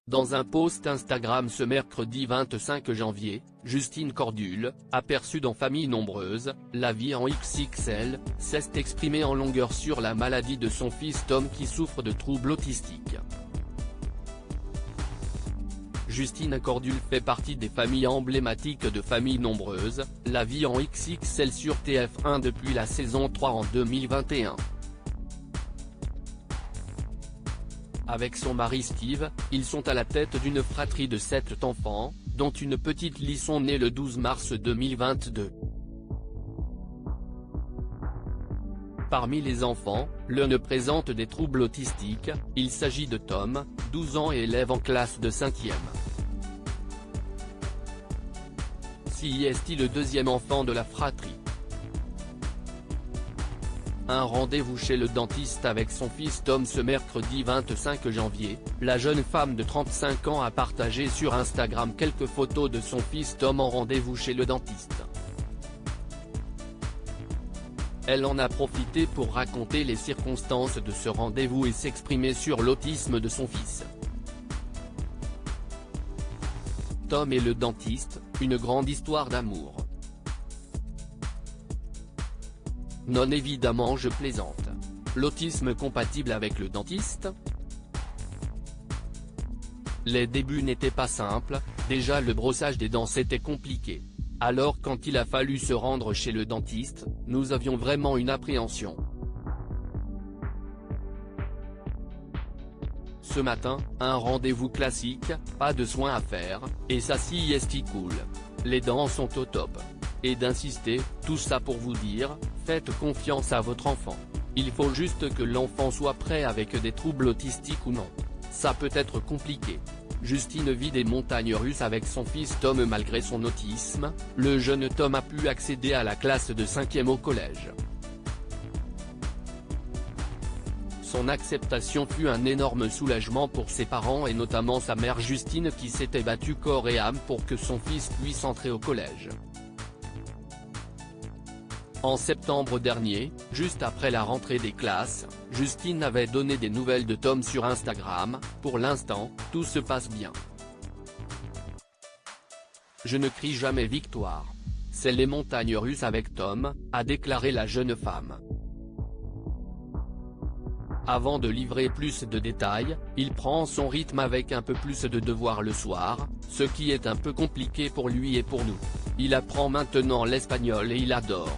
Dans un post Instagram ce mercredi 25 janvier, Justine Cordule, aperçue dans Famille Nombreuse, la vie en XXL, s'est exprimée en longueur sur la maladie de son fils Tom qui souffre de troubles autistiques. Justine Cordule fait partie des familles emblématiques de Famille Nombreuse, la vie en XXL sur TF1 depuis la saison 3 en 2021. Avec son mari Steve, ils sont à la tête d'une fratrie de 7 enfants, dont une petite Lisson née le 12 mars 2022. Parmi les enfants, l'un présente des troubles autistiques, il s'agit de Tom, 12 ans et élève en classe de 5e. C'est le deuxième enfant de la fratrie. Un rendez-vous chez le dentiste avec son fils Tom ce mercredi 25 janvier, la jeune femme de 35 ans a partagé sur Instagram quelques photos de son fils Tom en rendez-vous chez le dentiste. Elle en a profité pour raconter les circonstances de ce rendez-vous et s'exprimer sur l'autisme de son fils. Tom et le dentiste, une grande histoire d'amour. Non, évidemment, je plaisante. L'autisme compatible avec le dentiste? Les débuts n'étaient pas simples, déjà le brossage des dents c'était compliqué. Alors quand il a fallu se rendre chez le dentiste, nous avions vraiment une appréhension. Ce matin, un rendez-vous classique, pas de soins à faire, et ça c'est cool. Les dents sont au top. Et d'insister, tout ça pour vous dire, faites confiance à votre enfant. Il faut juste que l'enfant soit prêt avec des troubles autistiques ou non. Ça peut être compliqué. Justine vit des montagnes russes avec son fils Tom malgré son autisme, le jeune Tom a pu accéder à la classe de 5e au collège. Son acceptation fut un énorme soulagement pour ses parents et notamment sa mère Justine qui s'était battue corps et âme pour que son fils puisse entrer au collège. En septembre dernier, juste après la rentrée des classes, Justine avait donné des nouvelles de Tom sur Instagram. Pour l'instant, tout se passe bien. Je ne crie jamais victoire. C'est les montagnes russes avec Tom, a déclaré la jeune femme. Avant de livrer plus de détails, il prend son rythme avec un peu plus de devoirs le soir, ce qui est un peu compliqué pour lui et pour nous. Il apprend maintenant l'espagnol et il adore.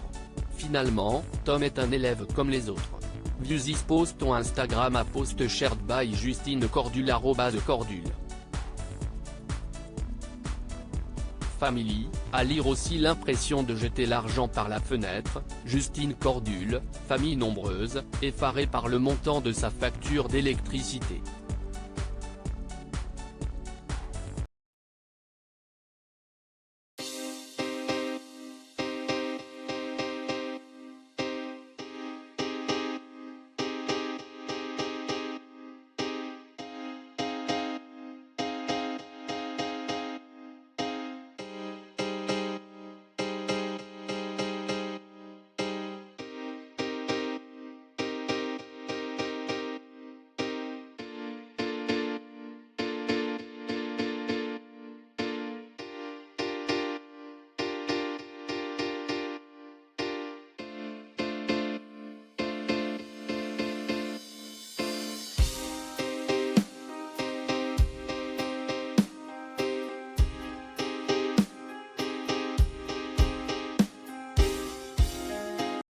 Finalement, Tom est un élève comme les autres. Views post ton Instagram à post shared by Justine Cordule @Cordule. Family, à lire aussi l'impression de jeter l'argent par la fenêtre, Justine Cordule, famille nombreuse, effarée par le montant de sa facture d'électricité.